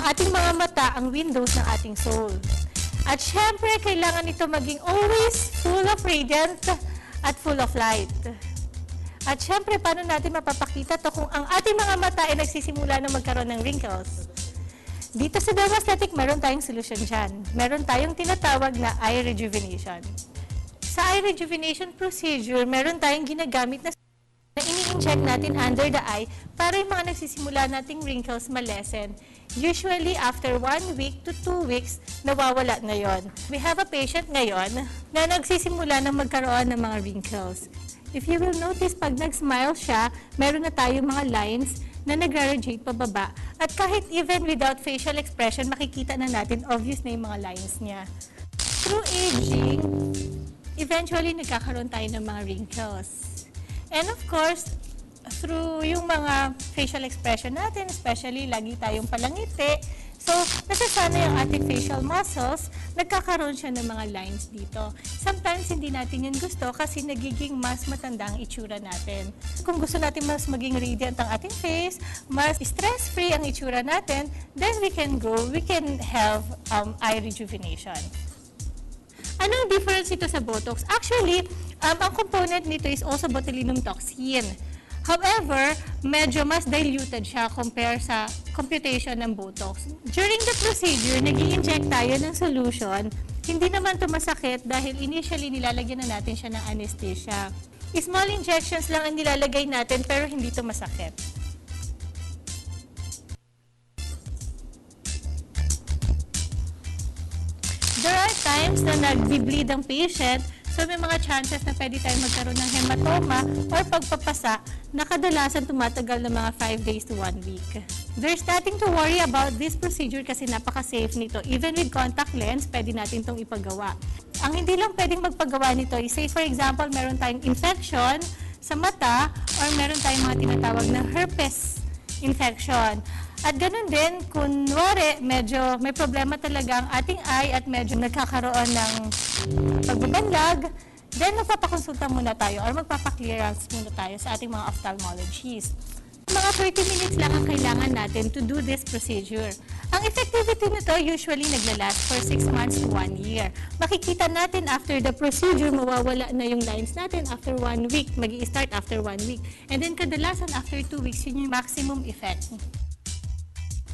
ating mga mata ang windows ng ating soul. At syempre, kailangan ito maging always full of radiant at full of light. At syempre, paano natin mapapakita to kung ang ating mga mata ay nagsisimula na magkaroon ng wrinkles? Dito sa Dermaesthetic, meron tayong solusyon dyan. Meron tayong tinatawag na eye rejuvenation. Sa eye rejuvenation procedure, meron tayong ginagamit na ini-inject natin under the eye para yung mga nagsisimula nating wrinkles malesen. Usually, after 1 week to 2 weeks, nawawala na yon. We have a patient ngayon na nagsisimula na magkaroon ng mga wrinkles. If you will notice, pag nag-smile siya, meron na tayong mga lines na nag-radiate pababa. At kahit even without facial expression, makikita na natin obvious na yung mga lines niya. Through aging, eventually nagkakaroon tayo ng mga wrinkles. And of course, through yung mga facial expression natin, especially lagi tayong palangiti, so nasasanay ang ating facial muscles, nagkakaroon siya ng mga lines dito. Sometimes hindi natin yun gusto kasi nagiging mas matanda ang itsura natin. Kung gusto natin mas maging radiant ang ating face, mas stress-free ang itsura natin, then we can have eye rejuvenation. Anong difference ito sa Botox? Actually, ang component nito is also botulinum toxin. However, medyo mas diluted siya compare sa computation ng Botox. During the procedure, nag-i-inject tayo ng solution. Hindi naman ito masakit dahil initially nilalagyan na natin siya ng anesthesia. Small injections lang ang nilalagay natin pero hindi ito masakit. There are times na nag-bleed ang patient, so may mga chances na pwede tayong magkaroon ng hematoma or pagpapasa na kadalasan tumatagal ng mga 5 days to 1 week. There's nothing to worry about this procedure kasi napaka-safe nito. Even with contact lens, pwede natin itong ipagawa. Ang hindi lang pwedeng magpagawa nito is, say for example, meron tayong infection sa mata or meron tayong mga tinatawag na herpes infection. At ganun din, kunwari, medyo may problema talaga ang ating eye at medyo nagkakaroon ng pagbabanlag, then magpapakonsulta muna tayo or magpapaklearance muna tayo sa ating mga ophthalmologist. Mga 30 minutes lang ang kailangan natin to do this procedure. Ang effectivity nito usually naglalast for 6 months to 1 year. Makikita natin after the procedure, mawawala na yung lines natin after 1 week, mag-i-start after 1 week. And then kadalasan after 2 weeks, yun yung maximum effect.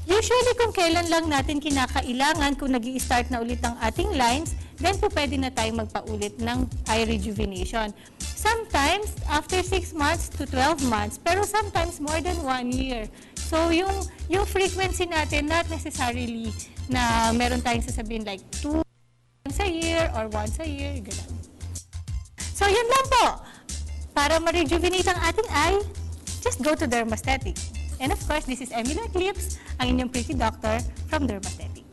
Usually, kung kailan lang natin kinakailangan, kung nag-i-start na ulit ang ating lines, then po pwede na tayong magpaulit ng eye rejuvenation. Sometimes, after 6 months to 12 months, pero sometimes more than 1 year. So, yung frequency natin, not necessarily na meron tayong sasabihin like 2 once a year or once a year, gano'n. So, yun lang po. Para ma-rejuvenate ang ating eye, just go to Dermaesthetic. And of course, this is Emily Eclipse, ang inyong pretty doctor from Dermaesthetic.